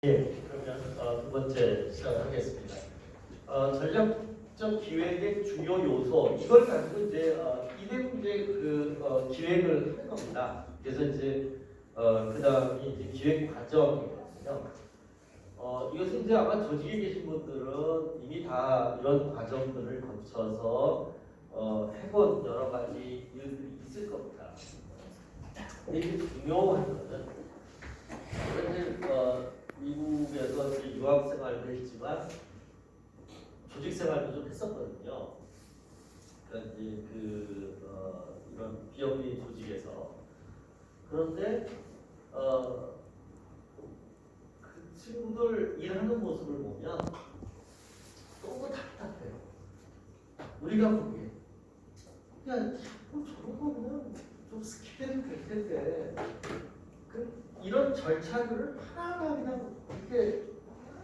예, 그러면 두 번째 시작하겠습니다. 전략적 기획의 주요 요소 이걸 가지고 이제 2대 기획을 하는 겁니다. 그래서 이제 그다음에 이제 기획 과정이거든요. 이것은 이제 아마 조직에 계신 분들은 이미 다 이런 과정들을 거쳐서 해본 여러 가지 일들이 있을 겁니다. 근데 이게 중요한 것은 이제 미국에서 이제 유학 생활도 했지만 조직 생활도 좀 했었거든요. 그러니까 이제 이런 비영리 조직에서. 그런데 그 친구들 일하는 모습을 보면 너무 답답해요. 우리가 보기에 야, 저런 거는 좀 스킵해도 될 텐데 이런 절차들을 하나하나 그냥 이렇게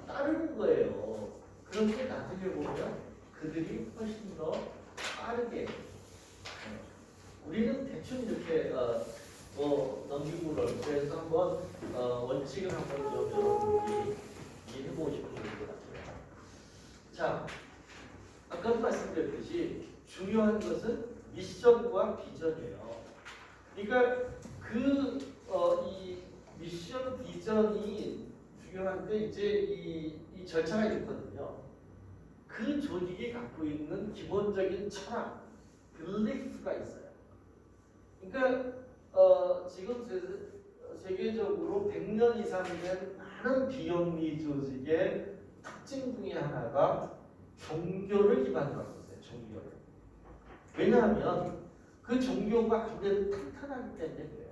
따르는 거예요. 그런데 나중에 보면 그들이 훨씬 더 빠르게 우리는 대충 이렇게 넘기고 그럴 그래서 한번 원칙을 한번 좀 여러분들이 이해해보고 싶은 것 같아요. 자, 아까도 말씀드렸듯이 중요한 것은 미션과 비전이에요. 그러니까 이 미션 비전이 중요한데 이제 이 절차가 있거든요. 그 조직이 갖고 있는 기본적인 철학, 빌리프가 있어요. 그러니까 지금 세계적으로 100년 이상 된 많은 비영리 조직의 특징 중에 하나가 종교를 기반으로 하고 있어요. 종교를. 왜냐하면 그 종교가 아무래도 탄탄하기 때문에 그래요.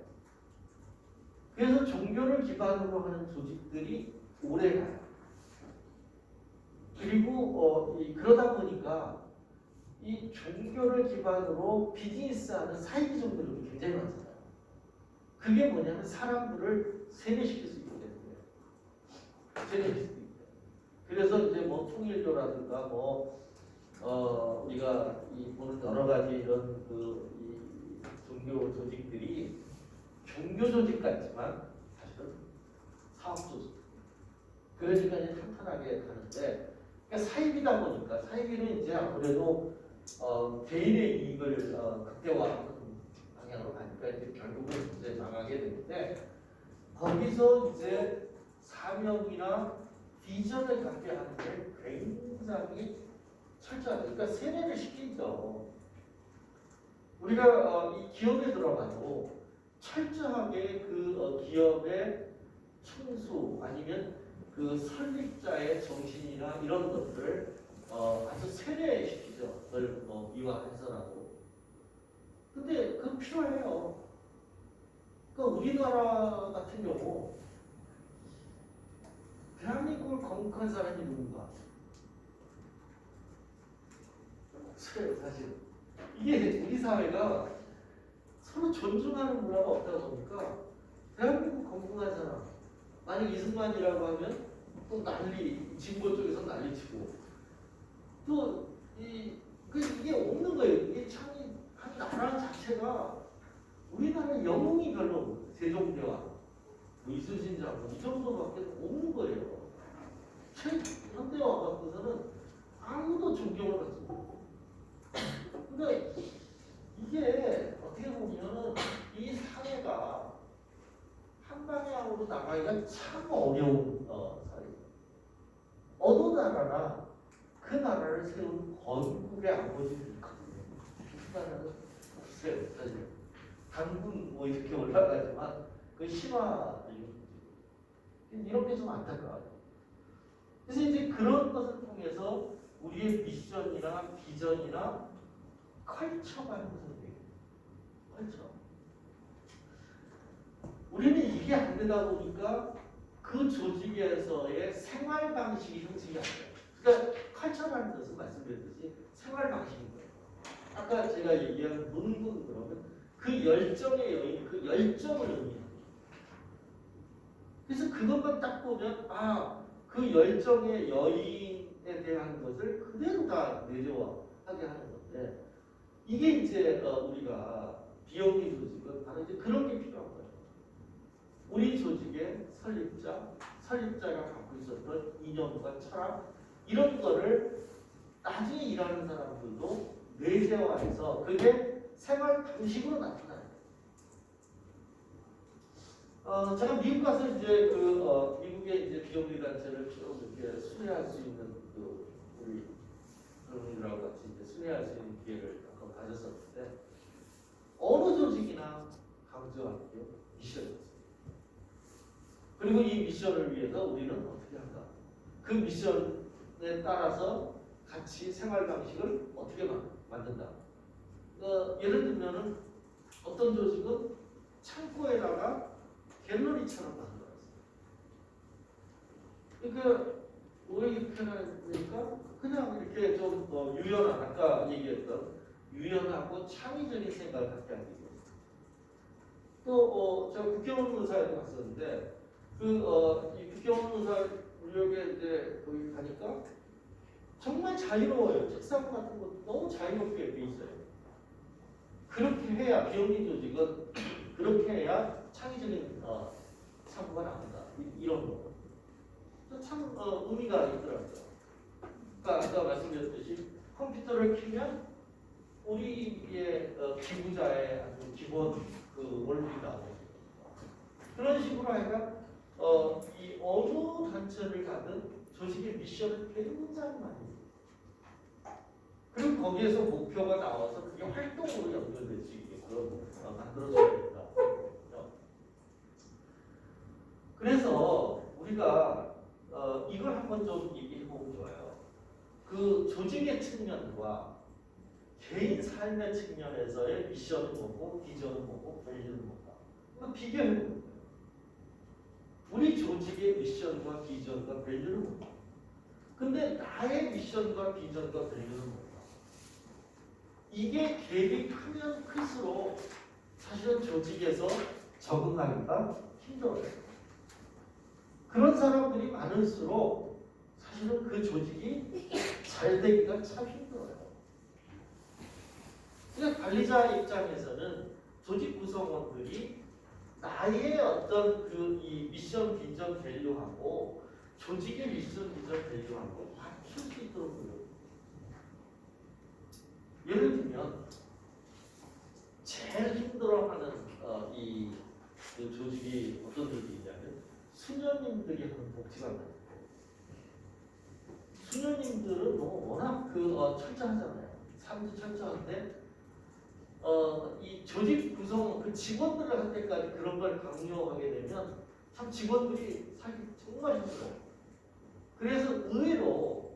그래서 종교를 기반으로 하는 조직들이 오래가요. 그리고 그러다 보니까 이 종교를 기반으로 비즈니스하는 사이비종들도 굉장히 많잖아요. 그게 뭐냐면 사람들을 세뇌시킬 수 있기 때문에 세뇌시킬 수 있기 때문에. 그래서 이제 뭐 통일교라든가 우리가 보는 여러 가지 이런 이 종교 조직들이 종교 조직 같지만 사실은 사업 조직. 그러니까 이제 탄탄하게 가는데, 그러니까 사이비다 보니까 사이비는 이제 아무래도 개인의 이익을 극대화하는 방향으로 가니까 이제 결국은 이제 나가게 되는데, 거기서 이제 사명이나 비전을 갖게 하는 게 굉장히 철저하다. 그러니까 세뇌를 시키죠. 우리가 이 기업에 들어가도 철저하게 그 기업의 총수 아니면 그 설립자의 정신이나 이런 것들을 아주 세뇌시키죠. 그걸 미화해서라도. 근데 그거 필요해요. 그러니까 우리나라 같은 경우 대한민국을 건국한 사람이 누군가? 없어요, 사실. 이게 우리 사회가 서로 존중하는 문화가 없다 보니까 대한민국 건국한 사람 만약 이승만이라고 하면 또 난리, 진보 쪽에서 난리치고 또 이게 없는 거예요. 이게 참 한 나라 자체가 우리나라 영웅이 별로 없는 거예요. 세종대왕, 이순신 장군 이 정도밖에 없는 거예요. 현대에 와갖고서는 아무도 존경을 받지 못해요. 근데 이게 어떻게 보면은 이 사회가 한 방향으로 나가기가 참 어려운 사회예요. 어느 나라나 그 나라를 세운 건국의 아버지들이 있거든요. 그 나라는 없어요, 사실. 단군 이렇게 올라가지만 그 신화 이런 게 좀 안타까워요. 그래서 이제 그런 것을 통해서 우리의 미션이나 비전이나 컬처가 형성돼요. 컬처. 우리는 이게 안 되다 보니까 그 조직에서의 생활 방식이 형성이 안 돼요. 그러니까 컬처라는 것은 말씀드렸듯이 생활 방식인 거예요. 아까 제가 얘기한 문군 그러면 그 열정의 여인, 그 열정을 의미합니다. 그래서 그것만 딱 보면 그 열정의 여인에 대한 것을 그대로 다 내재화하게 하는 건데, 이게 이제 우리가 비영리 조직은 바로 이제 그런 게 필요한 거예요. 우리 조직의 설립자, 설립자가 갖고 있었던 이념과 철학 이런 거를 나중에 일하는 사람들도 내재화해서 그게 생활 방식으로 나타나요. 제가 미국 가서 이제 미국의 이제 비영리 단체를 쭉 이렇게 순회할 수 있는 우리 그분들하고 같이 이제 순회할 수 있는 기회를 한번 가졌었는데 어느 조직이나 강조하는 게 미션이었어요. 그리고 이 미션을 위해서 우리는 어떻게 한다? 그 미션에 따라서 같이 생활 방식을 어떻게 만든다? 예를 들면은 어떤 조직은 창고에다가 갤러리처럼 만들었어요. 그러니까 왜 이렇게 하니까 그냥 이렇게 좀 유연한 아까 얘기했던 유연하고 창의적인 생각을 갖게 하기 위해서. 또 제가 국경원 의사에도 갔었는데 이 국경원 의사 무역에 이제 거기 가니까 정말 자유로워요. 책상 같은 것도 너무 자유롭게 돼 있어요. 그렇게 해야 비영리 조직은 그렇게 해야 창의적인 창구가 나온다. 이런 거. 참 의미가 있더라고요. 그러니까 아까 말씀드렸듯이 컴퓨터를 켜면 우리의 기부자의 아주 기본 원리가 나오고 그런 식으로 하니까 이 어느 단체를 가든 조직의 미션을 굉장히 많이 해요. 그리고 거기에서 목표가 나와서 그게 활동으로 연결될 수 있게끔 만들어줘야 된다. 그래서 우리가 이걸 한번 좀 얘기해보면 좋아요. 그 조직의 측면과 개인 삶의 측면에서의 미션은 뭐고 비전은 뭐고 밸류는 뭐가 비교해보는 거예요. 우리 조직의 미션과 비전과 밸류는 뭐가 근데 나의 미션과 비전과 밸류는 뭐가 이게 갭이 크면 클수록 사실은 조직에서 적응하기가 힘들어요. 그런 사람들이 많을수록 사실은 그 조직이 잘 되기가 참 힘들어요. 그러니까 관리자 입장에서는 조직 구성원들이 나의 어떤 이 미션, 비전, 밸류하고 조직의 미션, 비전, 밸류하고 맞출 수 있도록 노력해요. 예를 들면 제일 힘들어하는 그 조직이 어떤 조직이냐면 수녀님들이 하는 복지관입니다. 수녀님들은 워낙 철저하잖아요. 삶도 철저한데 이 조직 구성 그 직원들을 할 때까지 그런 걸 강요하게 되면 참 직원들이 살기 정말 힘들어요. 그래서 의외로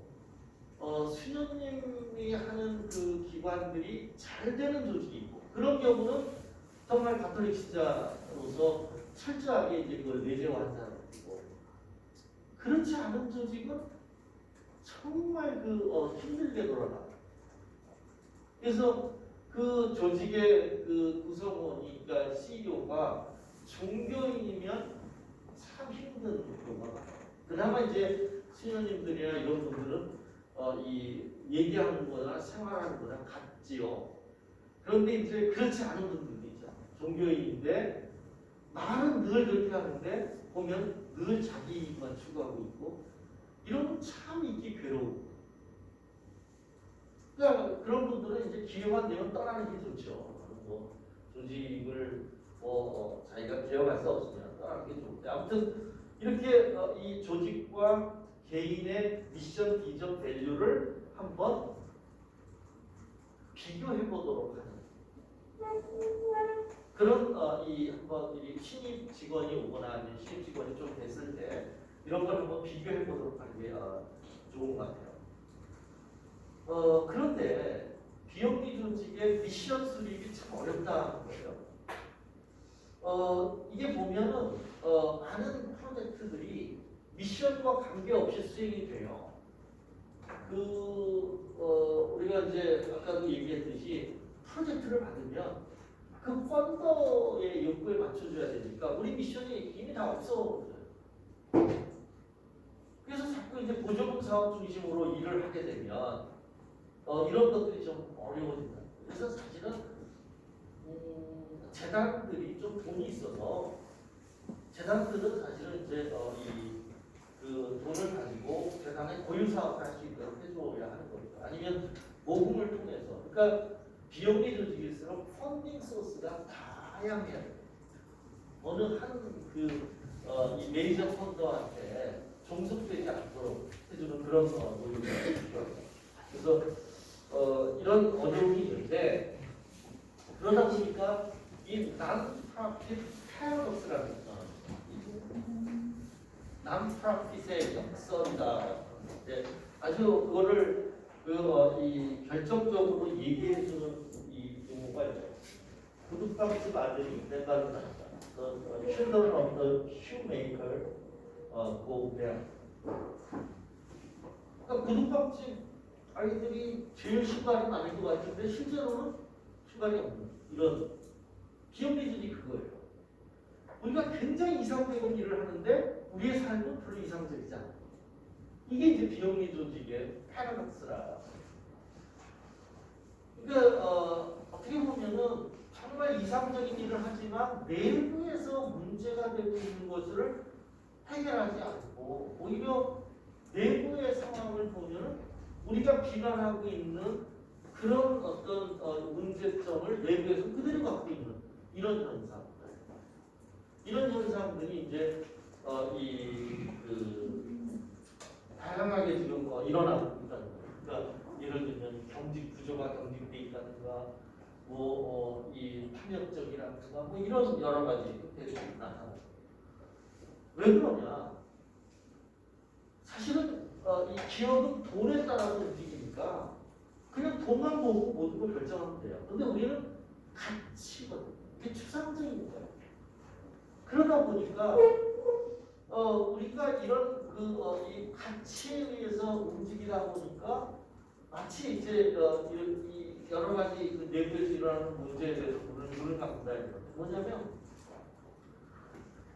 수녀님이 하는 그 기관들이 잘 되는 조직이 있고 그런 경우는 정말 가톨릭 신자로서 철저하게 이제 그걸 내재화한 사람이고 그렇지 않은 조직은 정말 힘들게 돌아가요. 그래서 그 조직의 그 구성원이 그러니까 CEO가 종교인이면 참 힘든 경우가 많아요. 그나마 이제 수녀님들이나 이런 분들은 이 얘기하는 거나 생활하는 거나 같지요. 그런데 이제 그렇지 않은 분들도 있잖아요. 종교인인데 말은 늘 그렇게 하는데 보면 늘 자기 이익만 추구하고 있고 이러면 참 있기 괴로워. 그러니까 그런 분들은 이제 기회만 되면 떠나는 게 좋죠. 조직을 자기가 개혁할 수 없으면 떠나는 게 좋은데 아무튼 이렇게 이 조직과 개인의 미션, 비전, 밸류를 한번 비교해 보도록 하는 그런 한번 이 신입 직원이 오거나 아니면 신입 직원이 좀 됐을 때 이런 걸 한번 비교해 보도록 하는 게 좋은 것 같아요. 그런데 비영리 조직의 미션 수립이 참 어렵다는 거예요. 이게 보면은 많은 프로젝트들이 미션과 관계없이 수행이 돼요. 우리가 이제 아까도 얘기했듯이 프로젝트를 받으면 그 펀더의 욕구에 맞춰줘야 되니까 우리 미션이 이미 다 없어. 그래서 자꾸 이제 보조금 사업 중심으로 일을 하게 되면 이런 것들이 좀 어려워진다. 그래서 사실은 재단들이 좀 돈이 있어서 재단들은 사실은 이제 그 돈을 가지고 대단히 고유 사업을 할 수 있도록 해줘야 하는 겁니다. 아니면 모금을 통해서, 그러니까 비영리 조직일수록 펀딩 소스가 다양해야 돼요. 어느 이 메이저 펀더한테 종속되지 않도록 해주는 그런 노력이 필요합니다. 그래서 이런 어려움이 있는데, 그러다 보니까 이 난프라핏 패러독스라는 난프라핏의 역설이다. 아주 그거를 이 결정적으로 얘기해주는 이 용어가 있어요. 구두방집 아들이 내가를 낳았다. Children of the shoemaker go there. 그러니까 구두방집 아이들이 제일 신발이 많을 것 같은데 실제로는 신발이 없는 이런 비영리주의 그거예요. 우리가 굉장히 이상적인 일을 하는데 우리의 삶은 별로 이상적이지 않아요. 이게 이제 비영리 조직의 패러독스라. 그러니까 어떻게 보면은 정말 이상적인 일을 하지만 내부에서 문제가 되고 있는 것을 해결하지 않고 오히려 내부의 상황을 보면 우리가 비난하고 있는 그런 어떤 문제점을 내부에서 그대로 갖고 있는 이런 현상들. 이런 현상들이 이제 다양하게 지금 일어나고 있다는 거예요. 그러니까 예를 들면 경직 구조가 경직돼 있다든가, 이 탐욕적이라든가, 이런 여러 가지 형태들이 나타나요. 왜 그러냐? 사실은 이 기업은 돈에 따라서 움직이니까 그냥 돈만 보고 모든 걸 결정하면 돼요. 근데 우리는 가치거든요. 이게 추상적인 거예요. 그러다 보니까 우리가 이런 이 가치에 의해서 움직이다 보니까 마치 이제 이 여러 가지 내부에서 일어나는 문제에 대해서 눈을 감는다 이런 건데 뭐냐면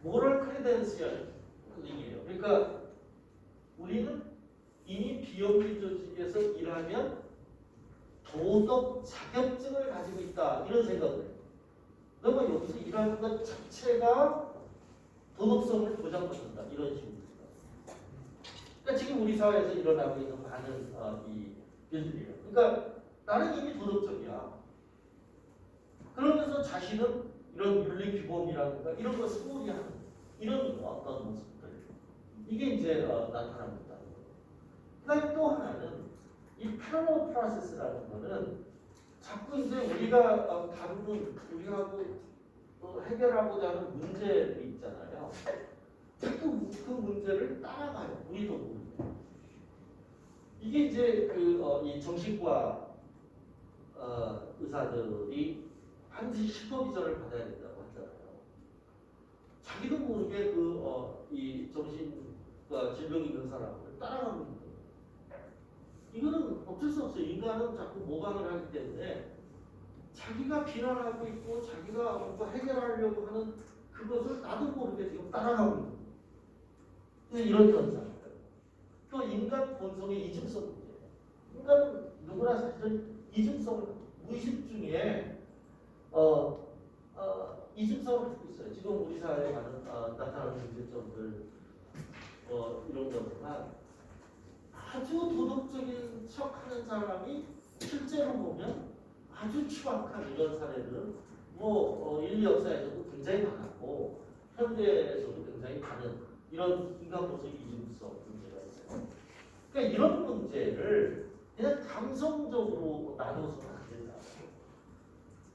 모럴 크레덴시얼링이에요. 그러니까 우리는 이미 비영리 조직에서 일하면 도덕 자격증을 가지고 있다 이런 생각을 해요. 내가 여기서 일하는 것 자체가 도덕성을 보장받는다 이런 식으로. 그러니까 지금 우리 사회에서 일어나고 있는 많은 이 일들이에요. 그러니까 나는 이미 도덕적이야. 그러면서 자신은 이런 윤리 규범이라든가 이런 걸 소홀히 하는 이런 어떤 모습들. 이게 이제 나타납니다. 그다음에 또 하나는 이 패러럴 프로세스라는 거는 자꾸 이제 우리가 다루는 우리하고 해결하고자 하는 문제들이 있잖아요. 자꾸 그 문제를 따라가요. 우리도 모르게. 이게 이제 이 정신과 의사들이 반드시 슈퍼비전을 받아야 된다고 하잖아요. 자기도 모르게 이 정신과 질병이 있는 사람을 따라가고 있는 거예요. 이거는 어쩔 수 없어요. 인간은 자꾸 모방을 하기 때문에 자기가 비난하고 있고 자기가 뭔가 해결하려고 하는 그것을 나도 모르게 지금 따라가고 있는 거예요. 이런 현상. 또 인간 본성의 이중성 문제예요. 인간은 누구나 사실은 이중성을 무의식 중에 이중성을 갖고 있어요. 지금 우리 사회에 많은 나타나는 문제점들 이런 거지만 아주 도덕적인 척하는 사람이 실제로 보면 아주 추악한 이런 사례들은 인류 역사에서도 굉장히 많았고 현대에서도 굉장히 많은 이런 인간 모습의 이중성 문제가 있어요. 그러니까 이런 문제를 그냥 감성적으로 나눠서는 안 된다.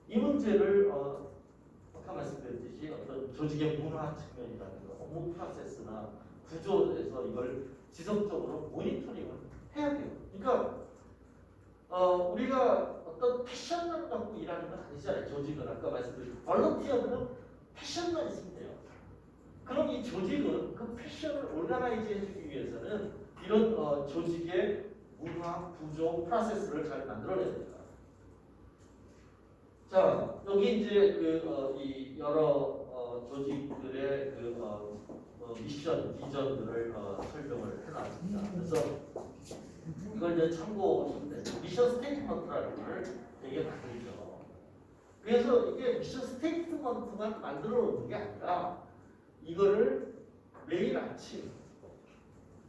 이 문제를 아까 말씀드렸듯이 어떤 조직의 문화 측면이라든가 업무 프로세스나 구조에서 이걸 지속적으로 모니터링을 해야 돼요. 그러니까 우리가 어떤 패션만 갖고 일하는 건 아니잖아요. 조직은 아까 말씀드린 볼런티어들은 패션만 있으면 돼요. 그럼 이 조직은 그 패션을 올가나이즈 해주기 위해서는 이런 조직의 문화, 구조, 프로세스를 잘 만들어내야 됩니다. 자, 여기 이제 이 여러 조직들의 미션, 비전들을 설명을 해놨습니다. 그래서 이걸 이제 참고하시면 돼요. 미션 스테이트먼트라는 걸 되게 만들죠. 그래서 이게 미션 스테이트먼트만 만들어 놓는 게 아니라 이거를 매일 아침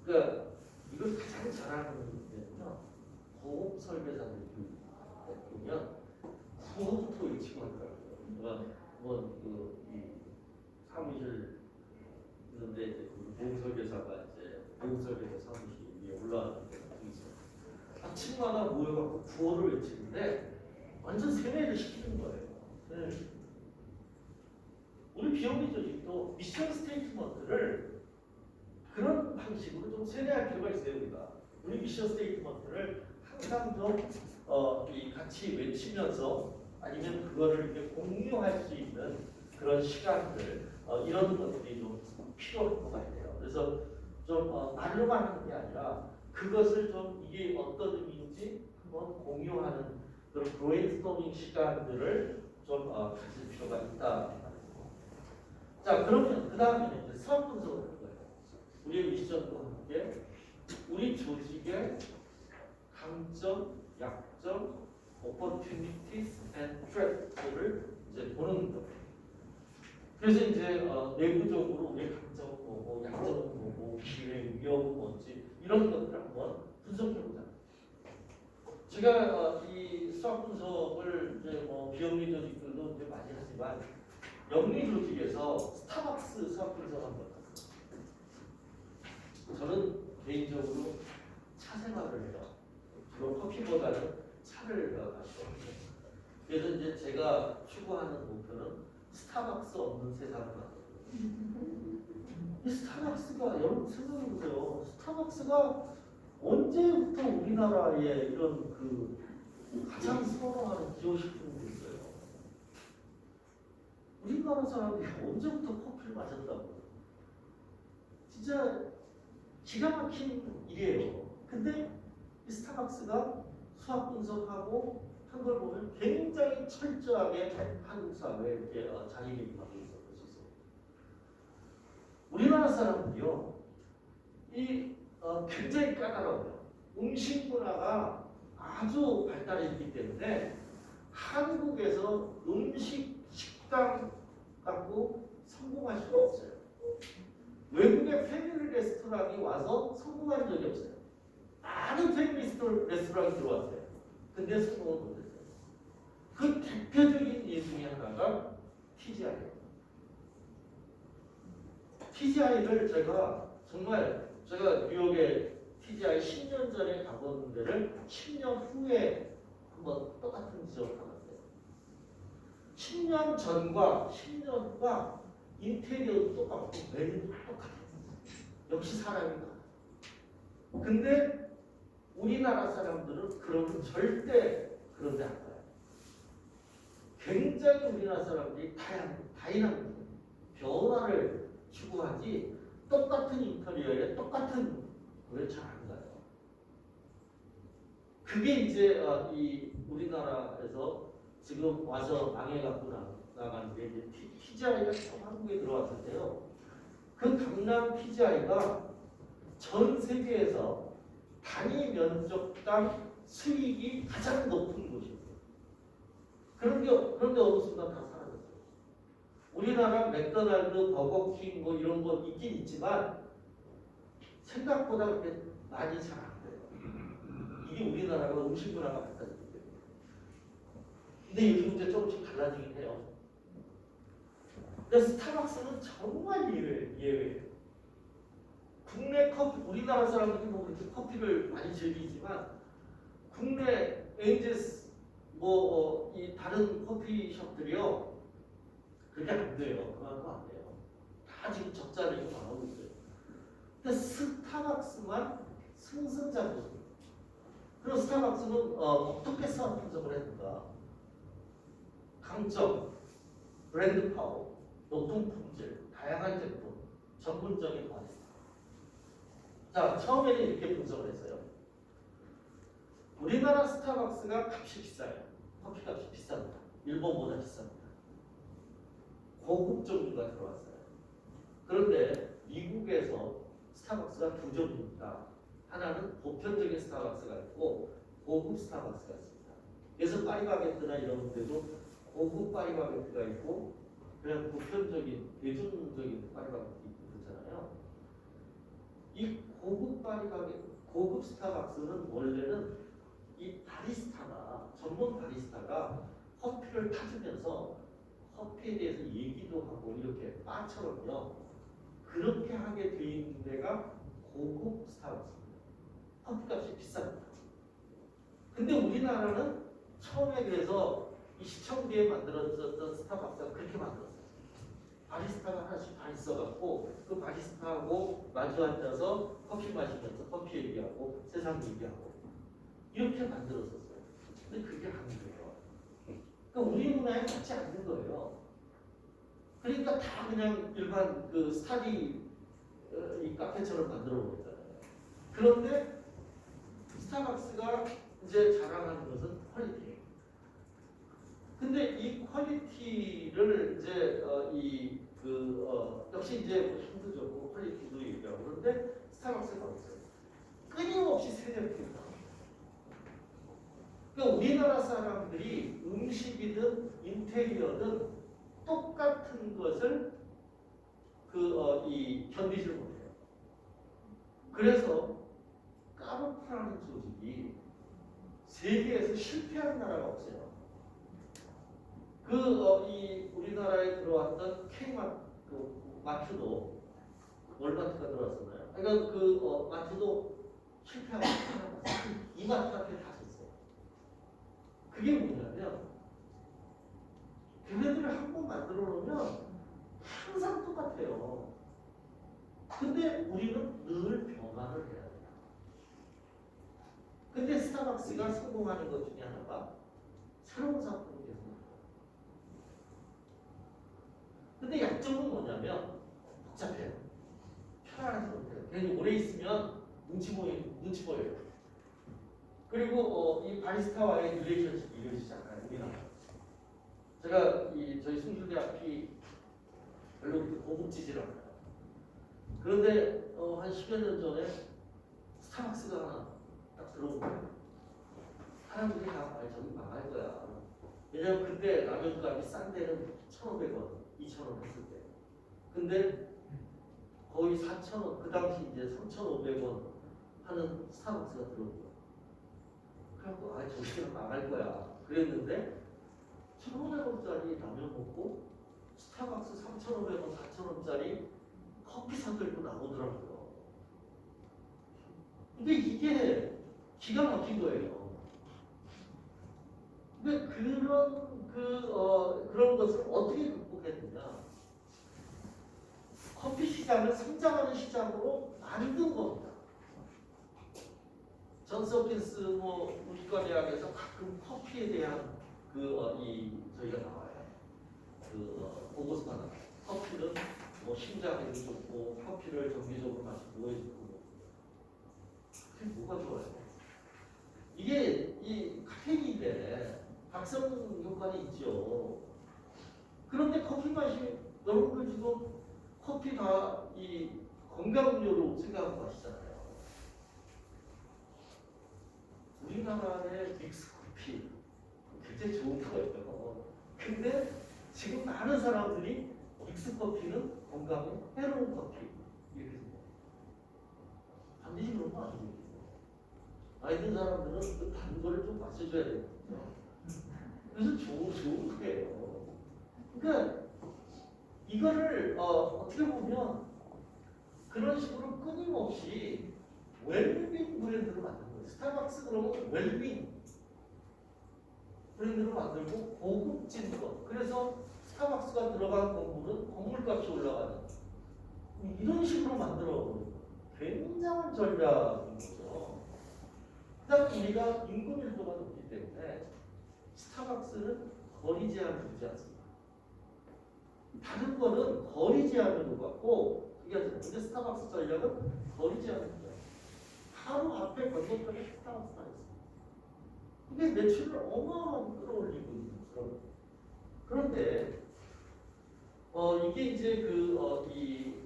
그러니까 이걸 가장 잘하는 데는요. 고급 설계사들 보면 구호부터 외치고 하더라고요. 제가 뭐이 사무실 있는데 이제 고급 설계사가 이제 고급 설계사 사무실 위에 올라가는 데가 있어요. 아침마다 모여갖고 구호를 외치는데 완전 세뇌를 시키는 거예요. 세뇌를 시키는 거예요. 우리 비영리 조직도 미션 스테이트먼트를 그런 방식으로 좀 세뇌할 필요가 있어요. 우리 미션 스테이트먼트를 항상 좀 같이 외치면서 아니면 그거를 이렇게 공유할 수 있는 그런 시간들 이런 것들이 좀 필요한 것 같아요. 그래서 좀 말로만 하는 게 아니라 그것을 좀 이게 어떤 의미인지 한번 공유하는 그런 브레인스토밍 시간들을 좀 가질 필요가 있다. 자, 그러면 그 다음에는 이제 사업 분석을 할 거예요. 우리의 미션과 함께 우리 조직의 강점, 약점, opportunities and threat를 이제 보는 거예요. 그래서 이제 내부적으로 우리의 강점은 뭐고, 약점은 뭐고, 기회, 위험은 뭔지 이런 것들을 한번 분석해보자. 제가 이 수학 분석을 이제 비영리 조직들도 이제 많이 하지만 영리 조직에서 스타벅스 수학 분석 한번 했어요. 저는 개인적으로 차 생활을 해요. 주로 커피보다는 차를 마시거든요. 그래서 이제 제가 추구하는 목표는 스타벅스 없는 세상을 만들거든요. 이 스타벅스가 여러분 생각해보세요. 스타벅스가 언제부터 우리나라에 이런 그 가장 선호하는 기호식품이 있어요. 우리나라 사람들이 언제부터 커피를 마셨다고? 진짜 기가 막힌 일이에요. 근데 이 스타벅스가 수학 분석하고 한 걸 보면 굉장히 철저하게 한국 사회에 이렇게 자리매김하고 있었을 수 있어요. 우리나라 사람들이요, 굉장히 까다로워요. 음식 문화가 아주 발달했기 때문에 한국에서 음식 식당 갖고 성공할 수가 없어요. 외국의 패밀리 레스토랑이 와서 성공한 적이 없어요. 많은 패밀리 레스토랑이 들어왔어요. 근데 성공을 못했어요. 그 대표적인 예 중에 하나가 TGI예요. TGI를 제가 뉴욕에 TGI 10년 전에 가본 데를 10년 후에 한번 똑같은 지점을 가봤어요. 10년 전과 10년 후가 인테리어도 똑같고 메뉴도 똑같아요. 역시 사람이다. 근데 우리나라 사람들은 그러면 절대 그런 데 안 가요. 굉장히 우리나라 사람들이 다이나믹 변화를 추구하지 똑같은 인테리어에 똑같은 걸 잘 안 가요. 그게 이제 이 우리나라에서 지금 와서 망해갖고 나가는 게 이제 TGI가 처음 한국에 들어왔을 때요. 그 강남 TGI가 전 세계에서 단위 면적당 수익이 가장 높은 곳이에요. 그런데 어느 순간 다 사라졌어요. 우리나라 맥도날드, 버거킹 뭐 이런 거 있긴 있지만 생각보다 그렇게 많이 잘 안 돼요. 이게 우리나라가 음식 문화가 발달했기 때문에. 근데 요즘 이제 조금씩 달라지긴 해요. 근데 스타벅스는 정말 예외예요. 국내 커피, 우리나라 사람들이 뭐 그렇게 커피를 많이 즐기지만 국내 엔젤스 이 다른 커피숍들이요 그게 안 돼요. 그만큼 안 돼요. 다 지금 적자를 당하고 있어요. 근데 스타벅스만 승승장구합니다. 그리고 스타벅스는 어떻게 사업 분석을 했는가? 강점, 브랜드 파워, 높은 품질, 다양한 제품, 전문적인 바리스타. 자, 처음에는 이렇게 분석을 했어요. 우리나라 스타벅스가 값이 비싸요. 커피 값이 비쌉니다. 일본보다 비쌉니다. 고급 종류가 들어왔어요. 그런데 미국에서 스타벅스가 두 종류입니다. 하나는 보편적인 스타벅스가 있고 고급 스타벅스가 있습니다. 그래서 파리바게뜨나 이런 데도 고급 파리바게뜨가 있고 그냥 보편적인 대중적인 파리바게뜨 있고 그렇잖아요. 이 고급 고급 스타벅스는 원래는 이 바리스타가 전문 바리스타가 커피를 타주면서 커피에 대해서 얘기도 하고 이렇게 바처럼요 그렇게 하게 돼 있는 데가 고급 스타벅스입니다. 커피값이 비쌉니다. 근데 우리나라는 처음에 그래서 이 시청기에 만들어졌던 스타벅스가 그렇게 만들었어요. 바리스타가 하나씩 다 있어갖고 그 바리스타하고 마주 앉아서 커피 마시면서 커피 얘기하고 세상 얘기하고 이렇게 만들었었어요. 근데 그게 안 돼요. 그러니까 우리 문화에 맞지 않는 거예요. 그러니까 다 그냥 일반 그 스타디 이 카페처럼 만들어 버렸잖아요. 그런데 스타벅스가 이제 자랑하는 것은 퀄리티예요. 근데 이 퀄리티를 이제 역시 이제 뭐 힘도 좋고 퀄리티도 얘기하고 그런데 스타벅스가 없어요. 끊임없이 세력입니다. 그러니까 우리나라 사람들이 음식이든 인테리어든 똑같은 것을 견디지 못해요. 그래서 까르푸라는 조직이 세계에서 실패한 나라가 없어요. 우리나라에 들어왔던 마트도 월마트가 들어왔었나요? 그러니까 마트도 실패하고 이마트한테 다 줬어요. 그게 뭐냐면 걔네들을 한 번 만들어 놓으면 항상 똑같아요. 근데 우리는 늘 변화를 해야 돼요. 근데 스타벅스가 성공하는 것 중에 하나가 새로운 상품을 계속 만들어요. 근데 약점은 뭐냐면 복잡해요. 편안하지 못해요. 그냥 오래 있으면 눈치 보여요. 그리고 이 바리스타와의 릴레이션십이 이루어지잖아요. 우리나라. 제가 저희 숭실대학교 별로 고급지질 않아요. 그런데 한 10여 년 전에 스타벅스가 하나 딱 들어온 거예요. 사람들이 다 저기 망할 거야. 왜냐면 그때 라면 값이 싼 데는 1,500원, 2,000원 했을 때. 근데 거의 4,000원, 그 당시 이제 3,500원 하는 스타벅스가 들어온 거예요. 그래갖고 저기는 망할 거야. 그랬는데 1,500원짜리 라면 먹고 스타벅스 3,500원, 4,000원짜리 커피 사들고 나오더라고요. 근데 이게 기가 막힌 거예요. 근데 그런 것을 어떻게 극복했느냐? 커피 시장을 성장하는 시장으로 만든 겁니다. 존스 홉킨스 문과대학에서 가끔 커피에 대한 저희가 나와요. 보고서가 나와요. 커피는 심장에도 좋고 커피를 정기적으로 마시고 뭐에 좋고 그게 뭐가 좋아요? 이게 이 카페인인데 각성 효과는 있죠. 그런데 커피 맛이 여러분들 지금 커피 다 이 건강 음료로 생각하고 마시잖아요. 우리나라의 믹스 커피 굉장히 좋은 거예요. 근데 지금 많은 사람들이 믹스 커피는 건강에 해로운 커피 이렇게 생각해요. 반드시 그런 거 아니에요. 나이 든 사람들은 그 단 거를 좀 마셔줘야 되거든요. 그래서 좋은 거예요. 그러니까 이거를 어떻게 보면 그런 식으로 끊임없이 웰빙 브랜드로 만든 거예요. 스타벅스 그러면 웰빙 브랜드로 만들고 고급진 것. 그래서 스타벅스가 들어간 건물은 건물값이 올라가는 이런 식으로 만들어 굉장한 전략인 거죠. 그다음에 우리가 인구 밀도가 높기 때문에 스타벅스는 거리 제한을 두지 않습니다. 다른 거는 거리 제한을 두고 그게 아니라 근데 스타벅스 전략은 거리 제한을 두어요. 바로 앞에 건너편에 스타벅스가 있습니다. 이게 매출을 어마어마하게 끌어올리고 있는 그런. 그런데 이게 이제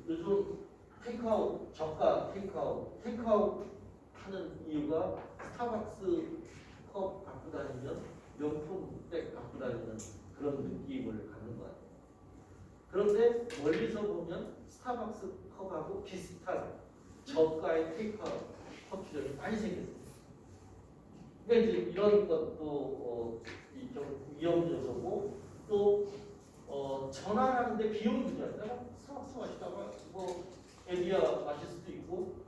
요즘 테이크아웃 저가 테이크아웃 하는 이유가 스타벅스 컵 갖고 다니면 명품백 갖고 다니는 그런 느낌을 갖는 거 같아요. 그런데 멀리서 보면 스타벅스 컵하고 비슷한 저가의 테이크아웃 커피점이 많이 생겼어요. 그러니까 이제 이런 것도 좀 위험 요소고 또 전환하는데 비용이 들어요. 내가 사막스 마시다가 뭐 에비아 마실 수도 있고.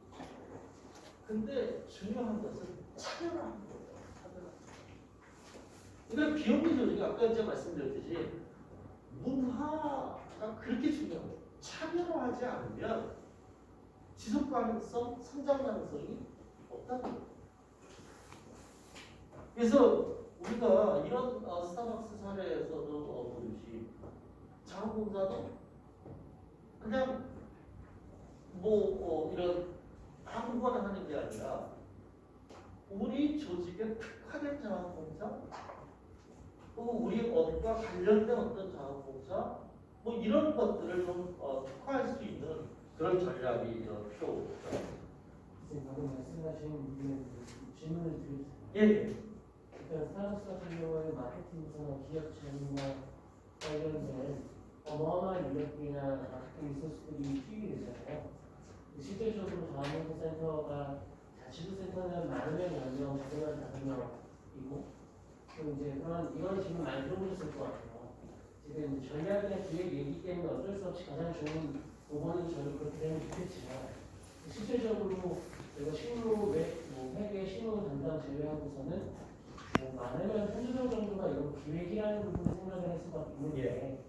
근데 중요한 것은 차별화하는 거예요. 차별화. 그러니까 비용이 조직이 아까 제가 말씀드렸듯이 문화가 그렇게 중요한 거예요. 차별화하지 않으면 지속 가능성, 성장 가능성이 없다는 거예요. 그래서 우리가 이런 스타벅스 사례에서도 보듯이 자원봉사도 그냥 이런 아무거나 하는 게 아니라 우리 조직에 특화된 자원봉사, 또 우리 업과 관련된 어떤 자원봉사, 이런 것들을 좀 특화할 수 있는 그런 전략이 필요하죠. 방금 말씀하신 질문을 드리겠습니다. 예. 그러니까 스타벅스 같은 경우에 마케팅에서나 기업 재무나 관련된 어마어마한 인력이나 마케팅 리소스들이 투입이 되잖아요. 실질적으로 자원봉사센터가 자치구 센터는 많으면 10명, 적으면 5명이고, 또 이제 이런 질문 많이 들어보셨을 것 같아요. 지금 전략이나 기획 얘기 때문에 어쩔 수 없이 가장 좋은 5번은 저는 그렇게 되면 좋겠지만, 실질적으로 저희가 실무 회계 실무 담당 제외하고서는 많으면 한두 명 정도가 이런 기획이라는 부분을 생각을 할 수밖에 없는데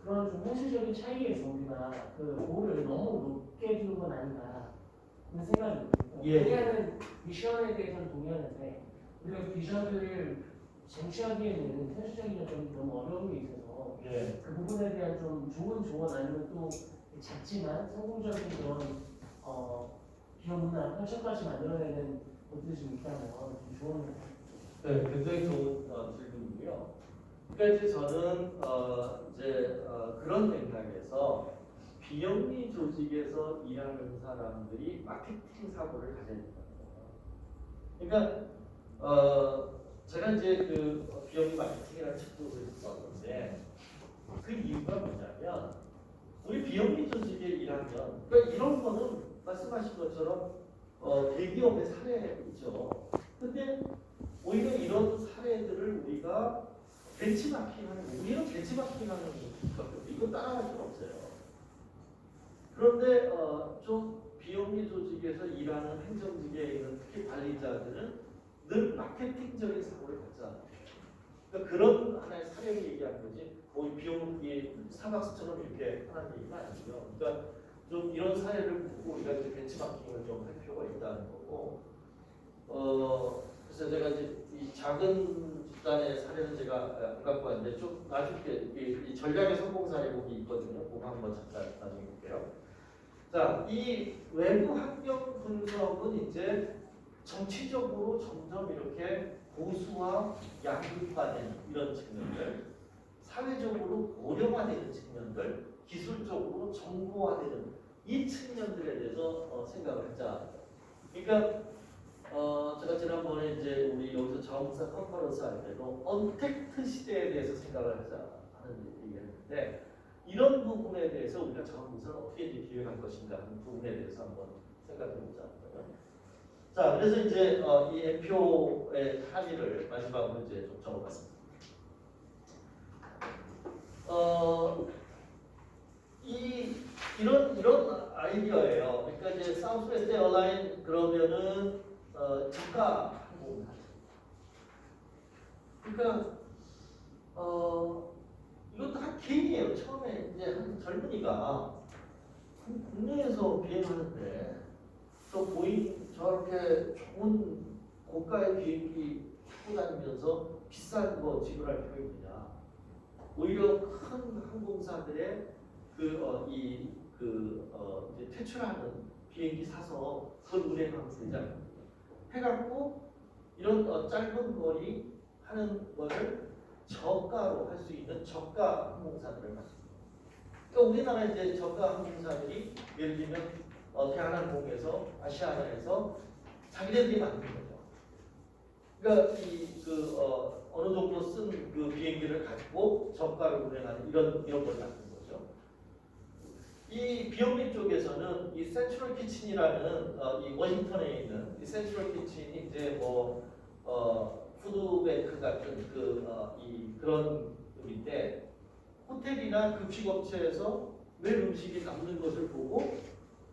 그런 좀 현실적인 차이에서 우리가 그 고를 너무 높게 두는 건 아닌가 그런 생각이 들어요. 동의하는 미션에 대해서는 동의하는데 우리가 그 비전을 쟁취하기에는 현실적인 여건이 너무 어려운 게 있어서 그 부분에 대한 좀 좋은 조언 아니면 또 작지만 성공적인 그런 비용이나 현실까지 만들어내는 것들이 좀 있다면 좀 좋은 네, 굉장히 좋은 질문이고요. 그러니까 이제 저는 그런 맥락에서 비영리 조직에서 일하는 사람들이 마케팅 사고를 가져야 된다는 거예요. 그러니까 제가 이제 그 비영리 마케팅이라는 책도 썼는데 그 이유가 뭐냐면 우리 비영리 조직에 일하면 그러니까 이런 거는 말씀하신 것처럼 대기업의 사례이죠. 근데 오히려 이런 사례들을 우리가 벤치마킹하는 거, 우리는 벤치마킹하는 거거든요. 이거 따라갈 수는 없어요. 그런데 좀 비영리 조직에서 일하는 행정직에 있는 특히 관리자들은 늘 마케팅적인 사고를 갖지 않아요. 그러니까 그런 하나의 사례를 얘기하는 거지. 비영리 스타벅스처럼 이렇게 하는 얘기가 아니고요. 그러니까 좀 이런 사례를 보고 우리가 이제 벤치마킹을 좀 할 필요가 있다는 거고. 그래서 제가 이제 이 작은 집단의 사례는 제가 안 갖고 왔는데 좀 나중에 이 전략의 성공 사례곡이 있거든요. 그거 한번 잠깐 나중에 볼게요. 자, 이 외부 환경 분석은 이제 정치적으로 점점 이렇게 보수와 양극화되는 이런 측면들, 사회적으로 고령화되는 측면들, 기술적으로 정보화되는 이 측면들에 대해서 생각을 하자. 그러니까 제가 지난번에 이제 우리 여기서 자원봉사 컨퍼런스 할 때도 언택트 시대에 대해서 생각을 하자 하는 얘기를 했는데 이런 부분에 대해서 우리가 자원봉사를 어떻게 이제 기획할 것인가 하는 부분에 대해서 한번 생각해 보자. 자, 그래서 이제 이 N표의 합의를 마지막으로 이제 좀 적어봤습니다. 이런 아이디어예요. 그러니까 이제 사우스웨스트 에어라인 그러면은 저가 항공 하죠. 그러니까 이것도 한 개인이에요. 처음에 이제 한 젊은이가 국내에서 비행하는데 저 보잉 저렇게 좋은 고가의 비행기 타고 다니면서 비싼 거 지불할 필요 있느냐? 오히려 큰 항공사들의 이제 퇴출하는 비행기 사서 그걸 운행하면 되잖아요. 해갖고 이런 짧은 거리 하는 거를 저가로 할 수 있는 저가 항공사들을 만듭니다. 그러니까 우리나라 이제 저가 항공사들이 예를 들면 대한항공에서 아시아나에서 자기네들이 만든 거죠. 그러니까 어느 정도 쓴 그 비행기를 가지고 저가로 운행하는 이런 걸 만든 거죠. 이 비영리 쪽에서는 이 센트럴 키친이라는 이 워싱턴에 있는 이 센트럴 키친이 이제 뭐 푸드뱅크 같은 이 그런 의미인데 호텔이나 급식업체에서 왜 음식이 남는 것을 보고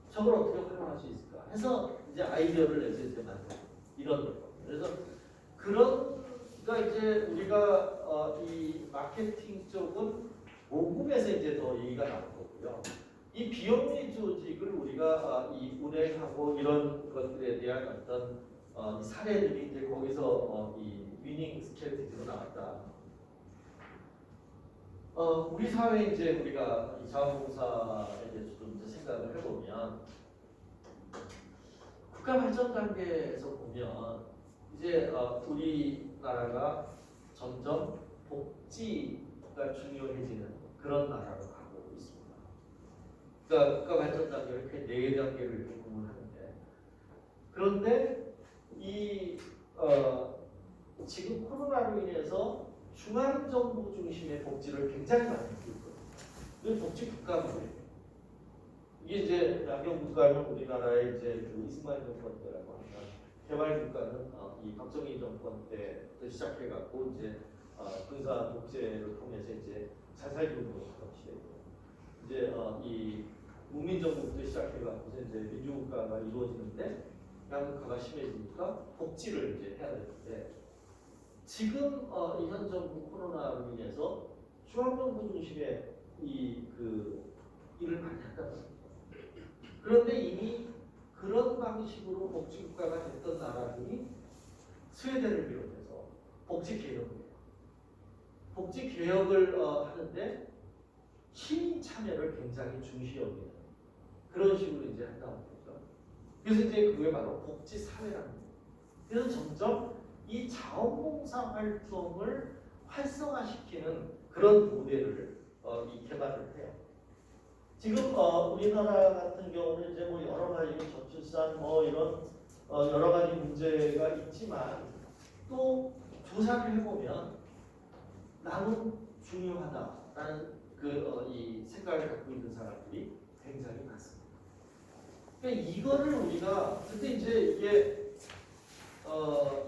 저걸 어떻게 활용할 수 있을까 해서 이제 아이디어를 내서 이제 만든 이런 거예요. 그래서 그러니까 이제 우리가 이 마케팅 쪽은 모금에서 이제 더 얘기가 나온 거고요. 이 비영리 조직을 우리가 이 운행하고 이런 것들에 대한 어떤 이 사례들이 이제 거기서 이 위닝 스트래티지로 나왔다. 우리 사회 이제 우리가 이 자원봉사에 대해서 좀 이제 생각을 해보면 국가 발전 단계에서 보면 이제 우리나라가 점점 복지가 중요해지는 그런 나라로 가고 있습니다. 그러니까 국가 발전 단계를 이렇게 네 단계를 이렇게 구분하는데 그런데 이 지금 코로나로 인해서 중앙 정부 중심의 복지를 굉장히 많이 하고 있거든요. 이 복지 국가문이에요. 이게 이제 양경 국가는 우리나라의 이제 그 이승만 정권 때라고 하면 개발 국가는 이 박정희 정권 때부터 시작해갖고 이제 군사 독재를 통해서 이제 자살교육으로 가던 시대고 이제 이 국민정부부터 시작해갖고 이제 민주국가가 이루어지는데 양극화가 심해지니까 복지를 이제 해야 되는데 지금 이 현 정부 코로나로 인해서 중앙정부 중심의 일을 많이 한다는 거죠. 그런데 이미 그런 방식으로 복지국가가 됐던 나라들이 스웨덴을 비롯해서 복지개혁이에요. 복지개혁을 하는데 시민 참여를 굉장히 중시 여기는 그런 식으로 이제 한다는 거죠. 그래서 이제 그게 바로 복지사회라는 거예요. 그래서 점점 이 자원봉사 활동을 활성화시키는 그런 모델을 개발을 해요. 지금 우리나라 같은 경우는 이제 뭐 여러 가지 저출산 뭐 이런 여러 가지 문제가 있지만 또 조사를 해보면 나는 중요하다라는 이 생각을 갖고 있는 사람들이 굉장히 많습니다. 그러니까 이거를 우리가 근데 이제 이게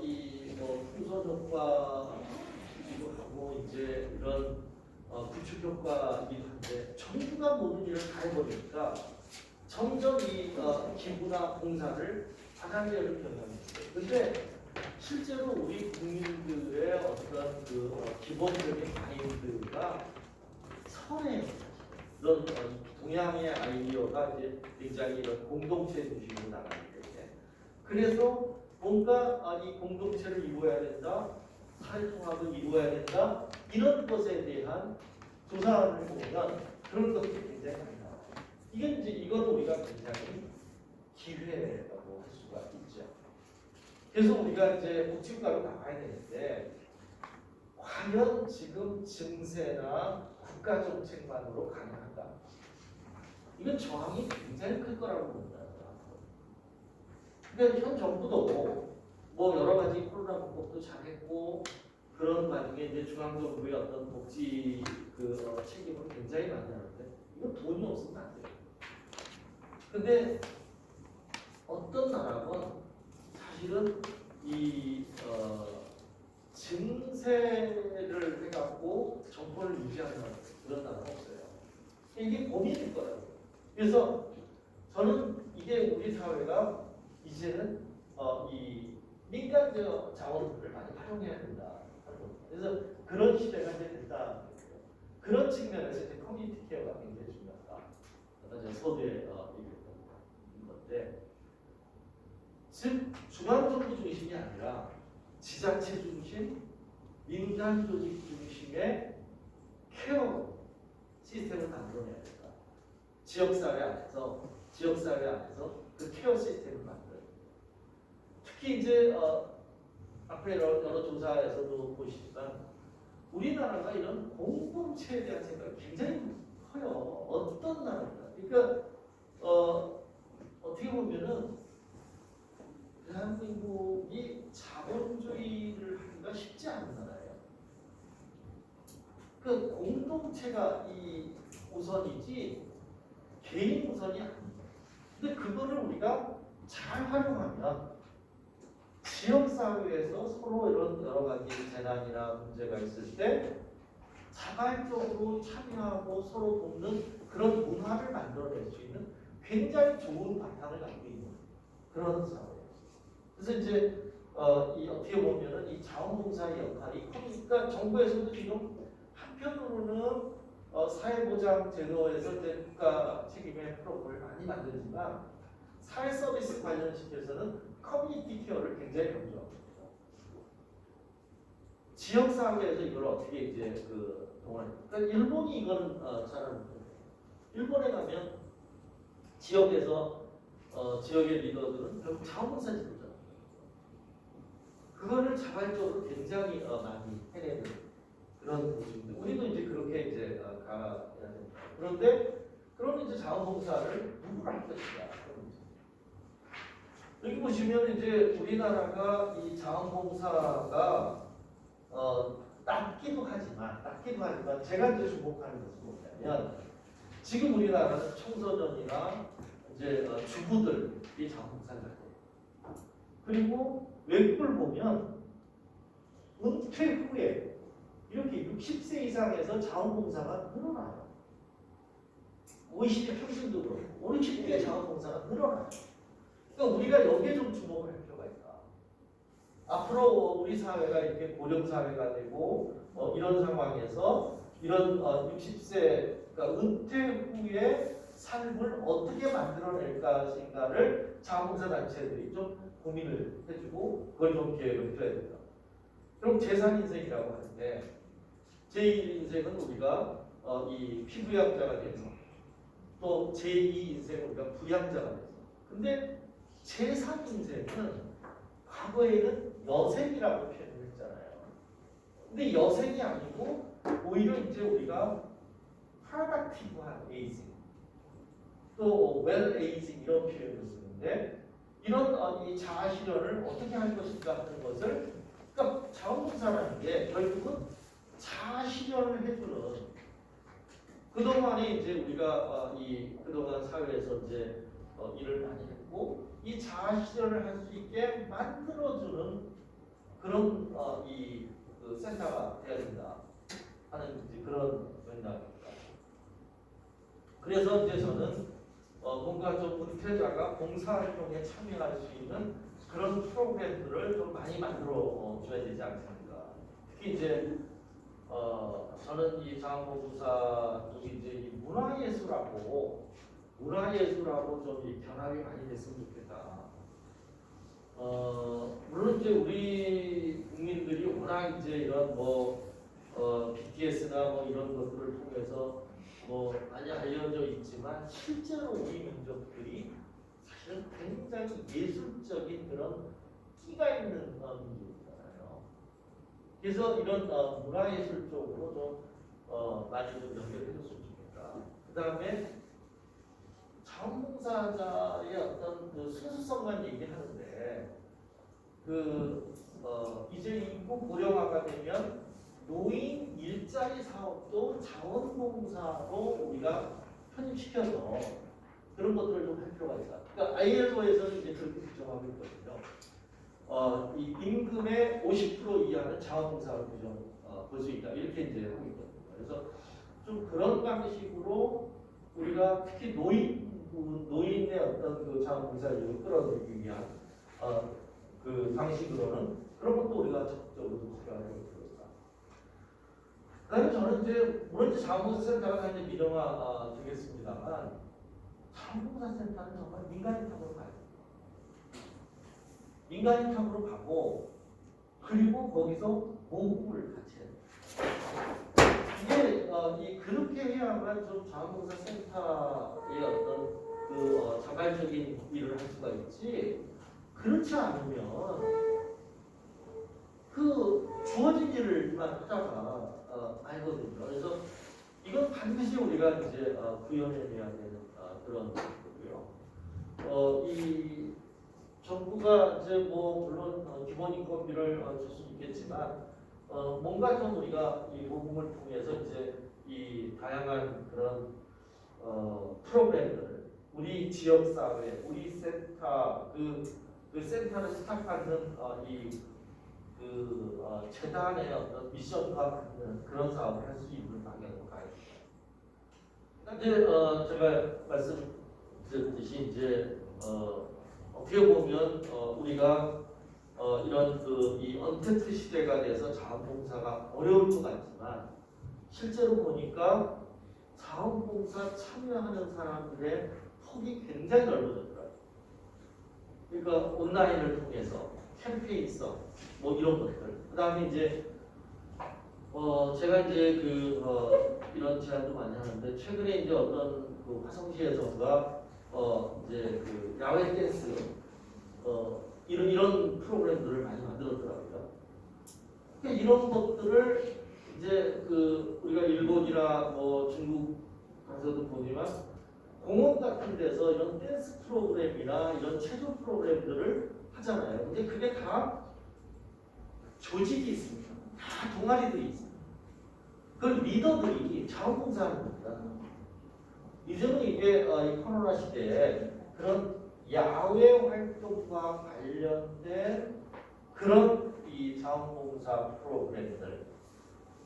이 뭐 풍선 효과이기도 하고 이제 이런 구축 효과이기도 한데 전부가 모든 일을 다 해버리니까 점점 이 기부나 봉사를 과장되는 경향이 있어요. 근데 실제로 우리 국민들의 어떤 기본적인 마인드가 선해요. 이런 동양의 아이디어가 이제 굉장히 이런 공동체 중심으로 나가기 때문에 그래서 뭔가 이 공동체를 이루어야 된다, 사회통합을 이루어야 된다 이런 것에 대한 조사를 보면 그런 것들이 굉장히 많이 나와요. 이건 우리가 굉장히 기회라고 할 수가 있죠. 그래서 우리가 이제 복지국가로 나가야 되는데 과연 지금 증세나 국가 정책만으로 가능한가? 이건 저항이 굉장히 클 거라고 봅니다. 그러니까 현 정부도 뭐 여러 가지 코로나 극복도 잘했고 그런 와중에 이제 중앙정부의 어떤 복지 책임을 굉장히 많이 하는데 이건 돈이 없으면 안 돼요. 근데 어떤 나라건 사실은 이 증세를 해갖고 정권을 유지하는 그런 나라가 없어요. 이게 고민일 거라고요. 그래서 저는 이게 우리 사회가 이제는 이 민간적 자원들을 많이 활용해야 된다. 그래서 그런 시대가 이제 됐다. 그런 측면에서 이제 커뮤니티 케어가 굉장히 중요하다. 제가 서두에 얘기했던 건데, 즉 중앙정부 중심이 아니라 지자체 중심, 민간 조직 중심의 케어 시스템을 만들어내야 된다. 지역사회 안에서 그 케어 시스템을 만들어요. 특히 이제 앞에 여러 조사에서도 보시지만 우리나라가 이런 공동체에 대한 생각이 굉장히 커요. 어떤 나라입니다. 그러니까 어떻게 보면은 대한민국이 자본주의를 하기가 쉽지 않은 나라예요. 그 공동체가 이 우선이지 개인 우선이 아닙니다. 근데 그거를 우리가 잘 활용하면 지역사회에서 서로 이런 여러 가지 재난이나 문제가 있을 때 자발적으로 참여하고 서로 돕는 그런 문화를 만들어낼 수 있는 굉장히 좋은 바탕을 갖고 있는 그런 사회예요. 그래서 이제 이 어떻게 보면은 이 자원봉사의 역할이 그러니까 정부에서도 지금 한편으로는 사회보장 제도에서 이제 국가 책임의 프로그램을 많이 만들지만 사회 서비스 관련시켜서는 커뮤니티 케어를 굉장히 강조합니다. 지역 사회에서 이걸 어떻게 이제 그러니까 일본이 이거는 잘하는 거예요. 일본에 가면 지역에서 지역의 리더들은 결국 자원봉사 제도잖아요. 그거를 자발적으로 굉장히 많이 해내는 그런 모습인데 우리도 이제 그렇게 이제 가야 됩니다. 그런데 그럼 이제 자원봉사를 누구가 할 것인가? 여기 보시면 이제 우리나라가 이 자원봉사가 낮기도 하지만 제가 이제 주목하는 것은 뭐냐면 지금 우리나라는 청소년이나 이제 주부들이 자원봉사를 해요. 그리고 외국을 보면 은퇴 후에 이렇게 60세 이상에서 자원봉사가 늘어나요. OECD 평균도 그렇고 5, 60대 자원봉사가 늘어나요. 그러니까 우리가 여기에 좀 주목을 할 필요가 있다. 앞으로 우리 사회가 이렇게 고령 사회가 되고 이런 상황에서 이런 60세 그러니까 은퇴 후에 삶을 어떻게 만들어낼 것인가를 자원봉사 단체들이 좀 고민을 해주고 그걸 좀 계획을 해줘야 된다. 그럼 제3인생이라고 하는데 제1인생은 우리가 이 피부양자가 돼서 또 제2인생은 우리가 부양자가 돼서 근데 제3인생은 과거에는 여생이라고 표현을 했잖아요. 근데 여생이 아니고 오히려 이제 우리가 프로덕티브한 에이징 또 웰 에이징 이런 표현을 쓰는데 이런 이 자아 실현을 어떻게 할 것인가 하는 것을 그러니까 자원봉사라는 게 결국은 자아 실현을 해주는 그동안에 이제 우리가 이 그동안 사회에서 이제 일을 많이 했고 이 자아 실현을 할 수 있게 만들어주는 그런 그 센터가 되어야 된다 하는 이제 그런 맥락입니다. 그래서 이제 저는 뭔가 좀 은퇴자가 봉사활동에 참여할 수 있는 그런 프로그램들을 좀 많이 만들어 줘야 되지 않습니까? 특히 이제 저는 이 자원봉사도 이제 이 문화예술하고 좀 이 결합이 많이 됐으면 좋겠다. 물론 이제 우리 국민들이 워낙 이제 이런 BTS나 이런 것들을 통해서 많이 알려져 있지만 실제로 우리 민족들이 사실은 굉장히 예술적인 그런 끼가 있는 민족이잖아요. 그래서 이런 문화예술 쪽으로 좀 많이 좀 연결해줬으면 좋겠다. 그 다음에 자원봉사자의 어떤 그 순수성만 얘기하는데 이제 인구 고령화가 되면 노인 일자리 사업도 자원봉사로 우리가 편입시켜서 그런 것들을 좀 할 필요가 있다. 그러니까 ILO에서는 이제 그렇게 규정하고 있거든요. 이 임금의 50% 이하는 자원봉사로 볼 수 있다. 이렇게 이제 하고 있거든요. 그래서 좀 그런 방식으로 우리가 특히 노인의 어떤 그 자원봉사를 끌어들이기 위한 그 방식으로는 그런 것도 우리가 적극적으로 좀 생각을 해보겠습니다. 그다음에 저는 이제 물론 이제 자원봉사 센터가 이제 민영화 되겠습니다만 자원봉사 센터는 정말 민간인 탑으로 가요. 민간인 탑으로 가고 그리고 거기서 모금을 같이 해요. 이게 그렇게 해야만 좀 자원봉사 센터의 어떤 그 자발적인 일을 할 수가 있지. 그렇지 않으면 그 주어진 일을만 하다가 알거든요. 그래서 이건 반드시 우리가 이제 구현해내야 되는 그런 거고요. 이 정부가 이제 물론 기본인건비를 줄 수 있겠지만 뭔가 좀 우리가 이 모금을 통해서 이제 이 다양한 그런 프로그램들, 우리 지역 사회, 우리 센터 그 센터를 스탑하는 재단의 어떤 미션과 같은 그런 사업을 할 수 있는 방향으로 가야 됩니다. 이제 제가 말씀드렸듯이 이제 어떻게 보면 우리가 이런 이 언택트 시대가 돼서 자원봉사가 어려울 것 같지만 실제로 보니까 자원봉사 참여하는 사람들의 폭이 굉장히 넓어졌더라고요. 그러니까 온라인을 통해서 캠페인성 뭐 이런 것들. 그다음에 이제 제가 이제 이런 제안도 많이 하는데 최근에 이제 어떤 화성시에서가 이제 야외 댄스 이런 프로그램들을 많이 만들었더라고요. 그러니까 이런 것들을 이제 우리가 일본이나 뭐 중국 가서도 보지만 공원 같은 데서 이런 댄스 프로그램이나 이런 체조 프로그램들을 하잖아요. 근데 그게 다 조직이 있습니다. 다 동아리들이 있습니다. 그걸 리더들이 자원봉사하는 겁니다. 요즘은 이게 이 코로나 시대에 그런 야외 활동과 관련된 그런 이 자원봉사 프로그램들,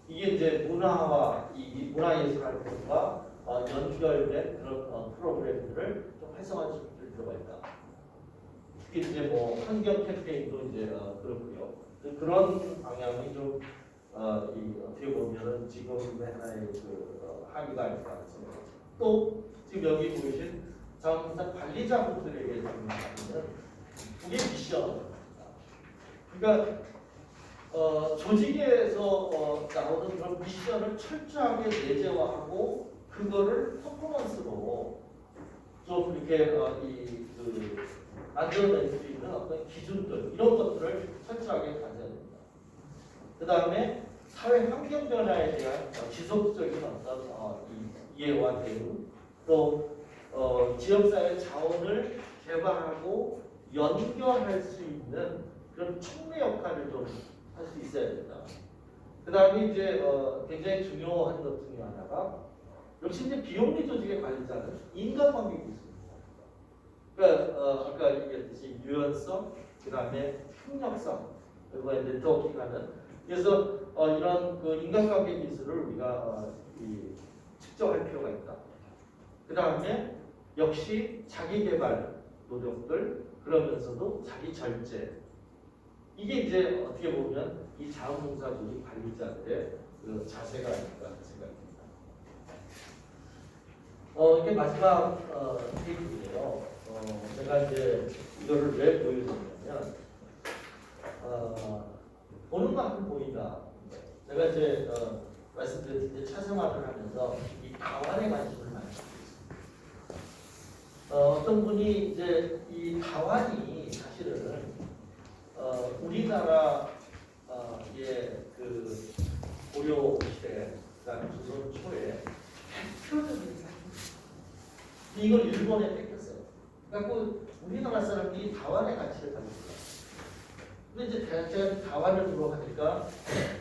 이게 이제 문화와 이 문화예술 활동과 연결된 그런 프로그램들을 좀 활성화시킬 필요가 있다. 특히 이제 뭐 환경 캠페인도 이제 그렇고요. 그런 방향이 좀 어떻게 보면은 지금의 하나의 합의가 아닐까 생각합니다. 또 지금 여기 보이신 자원봉사 관리자분들에게 주는 그게 미션. 그러니까 조직에서 나오는 그런 미션을 철저하게 내재화하고 그거를 퍼포먼스로 좀 이렇게 만들어낼 수 있는 어떤 기준들 이런 것들을 철저하게 가져야 됩니다. 그 다음에 사회 환경 변화에 대한 지속적인 어떤 이해와 대응, 또 지역사회 자원을 개발하고 연결할 수 있는 그런 촉매 역할을 좀 할 수 있어야 된다. 그 다음에 이제 굉장히 중요한 것 중에 하나가 역시 이제 비영리 조직의 관리자는 인간관계 기술입니다. 그러니까 아까 얘기했듯이 유연성, 그 다음에 협력성, 그리고 네트워킹하는 그래서 이런 인간관계 기술을 우리가 측정할 필요가 있다. 그 다음에 역시 자기개발 노력들 그러면서도 자기 절제 이게 이제 어떻게 보면 이 자원봉사 조직 관리자들의 자세가 아닐까 생각합니다. 이게 마지막 페이지인데요. 제가 이제 이거를 왜 보여드리냐면 보는 만큼 보인다. 제가 이제 말씀드렸듯이 차생활을 하면서 이 다원에 관심을 많이 갖고 있습니다. 어떤 분이 이제 이 다원이 사실은 우리나라 고려 시대, 그다음에 조선 초에 대표적인 사람입니다. 이걸 일본에 뺏겼어요. 그래서 우리나라 사람들이 다원의 가치를 가지고 있어요. 근데 이제 제가 다원을 들어가니까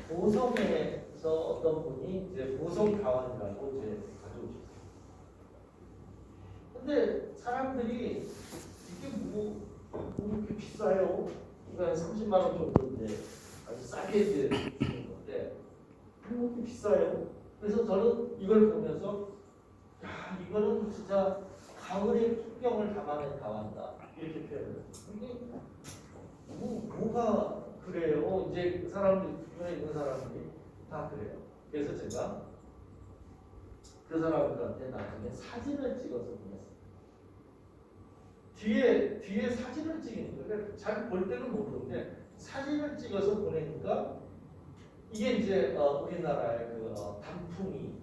보성에서 어떤 분이 이제 보성 다원이라고 이제 가져오셨어요. 근데 사람들이 이게 뭐 이렇게 비싸요? 그러니까 30만 원 정도인데 아주 싸게 이제 주는 건데 뭐 이렇게 비싸요? 그래서 저는 이걸 보면서 야 이거는 진짜 가을의 풍경을 담아낸 다원다 이렇게 표현을 해요. 이게 뭐가 그래요? 이제 그 사람들 주변에 있는 사람들이 다 그래요. 그래서 제가 그 사람들한테 나중에 사진을 찍어서 보냈어요. 뒤에 사진을 찍는 거예요. 잘 볼 때는 모르는데 사진을 찍어서 보내니까 이게 이제 우리나라의 단풍이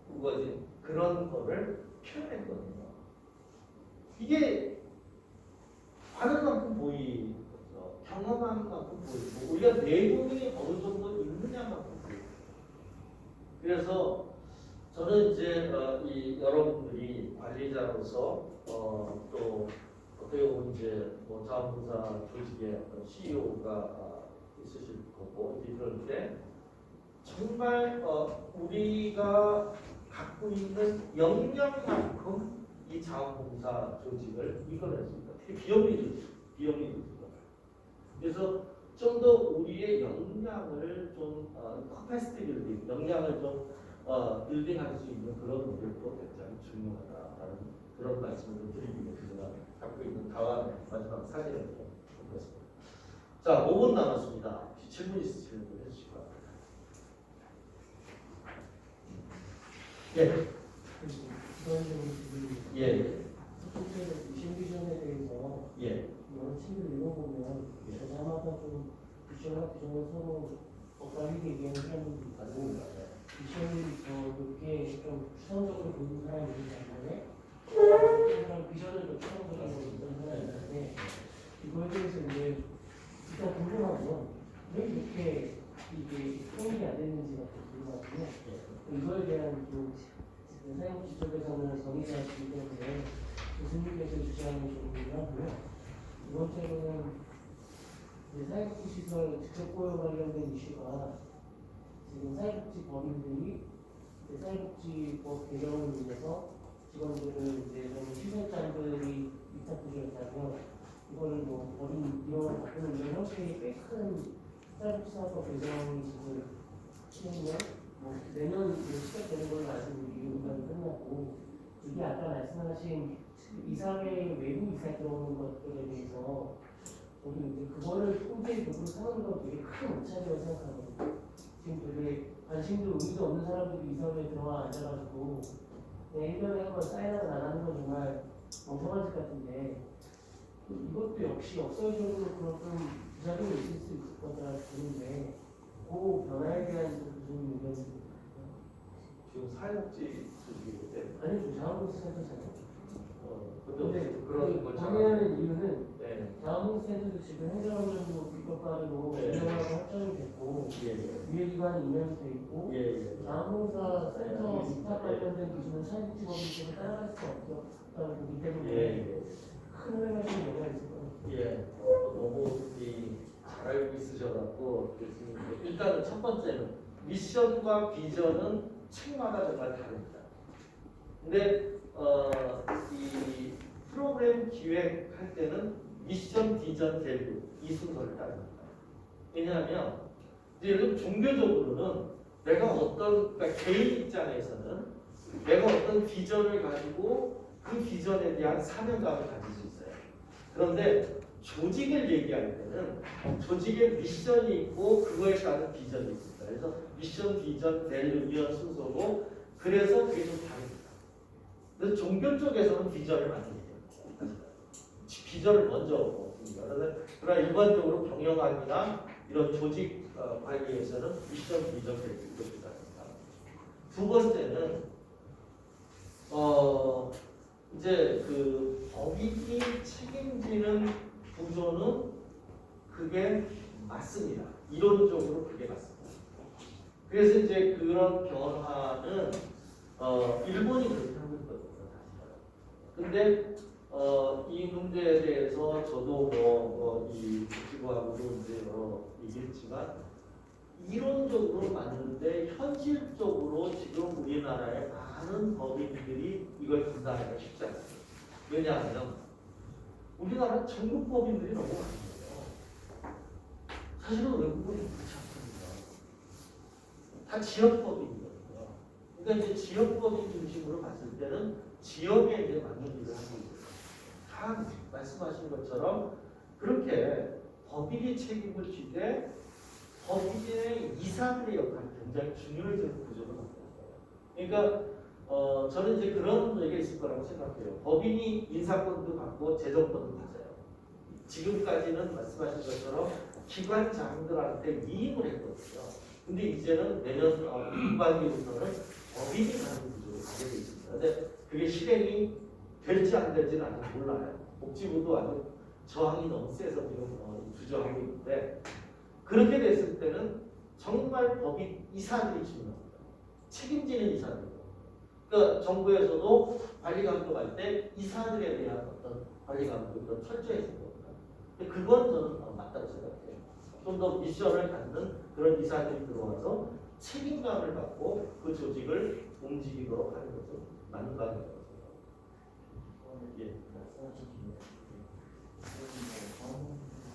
우거진 그런 거를 표현했거든요. 이게 하는 만큼 보이죠. 경험하는 만큼 보이고 우리가 내공이 어느 정도 있느냐만큼 보이고. 그래서 저는 이제 여러분들이 관리자로서 또 어떻게 보면 이제 뭐 자원봉사 조직의 어떤 CEO가 있으실 거고 이제 그럴 때 정말 우리가 갖고 있는 역량만큼 이 자원봉사 조직을 이끌어낼 수 있다. 특히 비영리 조직, 그래서 좀 더 우리의 역량을 좀 커패시티 빌딩, 역량을 좀 빌딩할 수 있는 그런 노력도 굉장히 중요하다라는 그런 말씀을 좀 드리기 위해서 제가 갖고 있는 다음 마지막 사진을 좀 보겠습니다. 자, 5분 남았습니다. 혹시 질문 있으시면 좀 해주시기 바랍니다. 예. 기본적으로 예. 첫 번째는 미션 비전에 대해서 예. 여러 책을 읽어보면 저자마다 좀 미션과 비전을 서로 엇갈리게 얘기하는 사람들이 있고 미션이 더 높게 좀 추상적으로 보는 사람이 있는 반면에 어떤 사람 비전을 더 추상적으로 보는 사람이 있는데 이거에 대해서 이제 일단 궁금하고요. 왜 이렇게 이게 통일이 안 됐는지가 좀 궁금하고요. 이거에 대한 좀 사회복지 쪽에서는 정의가 있기 때문에 교수님께서 주장하는 좀 궁금하고요. 두 번째로는 사회복지 시설 직접 고용 관련된 이슈가 지금 사회복지 법인들이 사회복지법 개정을 위해서 직원들을 좀 시설장들이 위탁 구조였다면 이걸 뭐 법인 이용을 바꾸는 이런 형태의 꽤 큰 사회복지사법 개정이 지금 시행령 내년 시작되는 걸로 알고 있는 운동이 끝났고 이게 아까 말씀하신 이사회 외부 이사 들어오는 것들에 대해서 저도 이제 그거를 통제적으로 사는 건 되게 큰 오차라고 생각하거든요. 지금 되게 관심도 의미도 없는 사람들이 이사회에 들어와 앉아가지고 1년에 한 번 사인을 안 하는 건 정말 멍청한 짓 같은데 이것도 역시 역설적으로 그런 좀 부작용이 있을 수 있을 거다 보는데 그 변화에 대한 무슨 의견이 지금 사회복지 조직이기 때문에 아니죠. 자원봉사센터잖아요. 근데 근데 그런 걸 정의하는 이유는 네. 자원봉사센터도 지금 행정안전부 불법과로 네. 운영하고 확정이 됐고 유예기간이 2년 돼 있고 자원봉사센터 위탁 관련된 기준은 사회복지법이기 때문에 따라갈 수 없다고 보기 때문에 큰 흐름에 좀 영향이 있을 거예요. 너무 잘 알고 있으셔갖고 교수님 일단은 첫 번째는 미션과 비전은 책마다 정말 다릅니다. 근데 이 프로그램 기획할 때는 미션, 비전, 밸류 이 순서를 따릅니다. 왜냐하면 이제 여러분 종교적으로는 내가 그러니까 개인 입장에서는 내가 어떤 비전을 가지고 그 비전에 대한 사명감을 가질 수 있어요. 그런데 조직을 얘기할 때는 조직의 미션이 있고 그거에 따른 비전이 있습니다. 그래서 미션, 비전, 밸류 이런 순서고 그래서 그게 좀 다릅니다. 그래서 종교 쪽에서는 비전을 만들게 됩니다. 비전을 먼저 봅니다. 그러나 일반적으로 경영학이나 이런 조직 관리에서는 미션, 비전, 밸류 이렇게 다릅니다. 두 번째는 이제 그 법인이 책임지는 구조는 그게 맞습니다. 이론적으로 그게 맞습니다. 그래서 이제 그런 변화는 일본이 그렇게 하고 있거든요. 근데 이 문제에 대해서 저도 이 지구하고도 이제 얘기했지만 이론적으로 맞는데 현실적으로 지금 우리나라의 많은 법인들이 이걸 분담하기가 쉽지 않습니다. 왜냐하면 우리나라 전국 법인들이 너무 많아요. 사실은 외국은 그렇지 않습니다. 다 지역법인이거든요. 그러니까 이제 지역법인 중심으로 봤을 때는 지역에 이제 맞는 일을 하고 있어요. 다 말씀하신 것처럼 그렇게 법인이 책임을 지되 법인의 이사들의 역할이 굉장히 중요해지는 구조로 만들어요. 그러니까 저는 이제 그런 얘기가 있을 거라고 생각해요. 법인이 인사권도 갖고 재정권도 가져요. 지금까지는 말씀하신 것처럼 기관장들한테 위임을 했거든요. 근데 이제는 내년 후반기부터는 법인이 가는 구조로 가게 돼 있습니다. 근데 그게 실행이 될지 안 될지는 아직 몰라요. 복지부도 아주 저항이 너무 세서 지금 주저하고 있는데 그렇게 됐을 때는 정말 법인 이사들이 중요합니다. 책임지는 이사들. 그러니까 정부에서도 관리 감독할 때 이사들에 대한 어떤 관리 감독도 철저히 해야 됩니다. 그건 저는 맞다고 생각해요. 좀 더 미션을 갖는 그런 이사들이 들어와서 책임감을 갖고 그 조직을 움직이도록 하는 것은 맞는 방향이라고 생각합니다. 예. 말씀하신 김에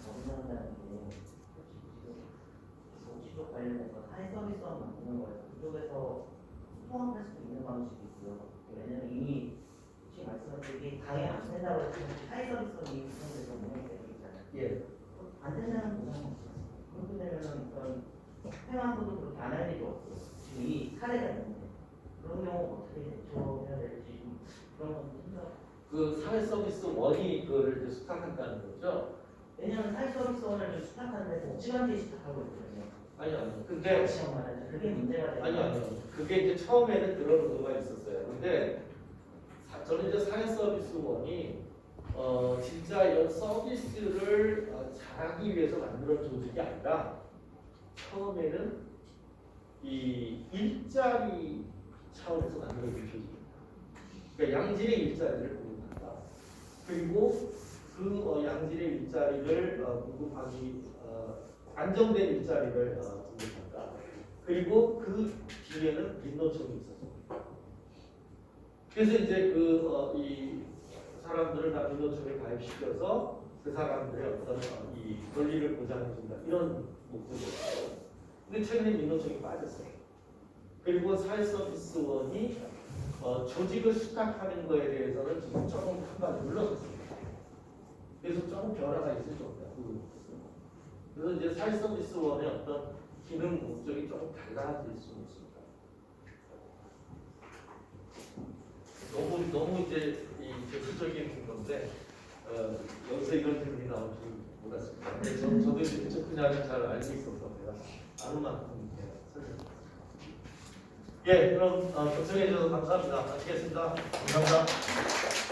정의한다는 게 지금 지속 관련해서 사회 서비스와 만드는 거예요. 그쪽에서 소통할 수도 있는 방식이 있고요. 왜냐면 이미 지금 말씀하신 게 당연히 안 된다고 했지만 사회 서비스가 이미 구성돼서 운영되고 있잖아요. 예. 안 된다는 보장은 없어요. 그렇게 되면은 그런 회원분도 그렇게 안 할 일도 없고 지금 이 사례가 있는데 그런 경우 어떻게 대처해야 될지 좀 그런 것도 생각. 그 사회 서비스 원이 그를 이제 수탁한다는 거죠. 왜냐면 사회 서비스원을 좀 수탁하는데 복지관들이 수탁하고 있거든요. 아니요. 근데 시험 말하죠. 그게 문제가 되는 아니요. 그게 이제 처음에는 그런 의도가 있었어요. 근데 저는 이제 사회 서비스원이 진짜 이런 서비스를 잘하기 위해서 만들어 조직이 아니라 처음에는 이 일자리 차원에서 만들어진 조직입니다. 그러니까 양질의 일자리를 공급한다. 그리고 그 양질의 일자리를 공급하기 안정된 일자리를 공급한다. 그리고 그 뒤에는 민노총이 있었습니다. 그래서 이제 이 사람들을 다 민노총에 가입시켜서 그 사람들의 어떤 이 권리를 보장해준다 이런 목적이었어요. 근데 최근에 민노총이 빠졌어요. 그리고 사회서비스원이 조직을 수탁하는 거에 대해서는 지금 조금 한발 물러섰습니다. 그래서 조금 변화가 있을 정도다. 그래서 이제 사회서비스원의 어떤 기능 목적이 조금 달라질 수 있습니다. 너무 이제 이 대표적인 건데 여기서 이런 질문이 나올 줄 몰랐습니다. 근데 저도 이제 그 분야를 잘 알고 있어서 내가 아는 만큼 설명드립니다. 예, 그럼 경청해 주셔서 감사합니다. 마치겠습니다. 감사합니다.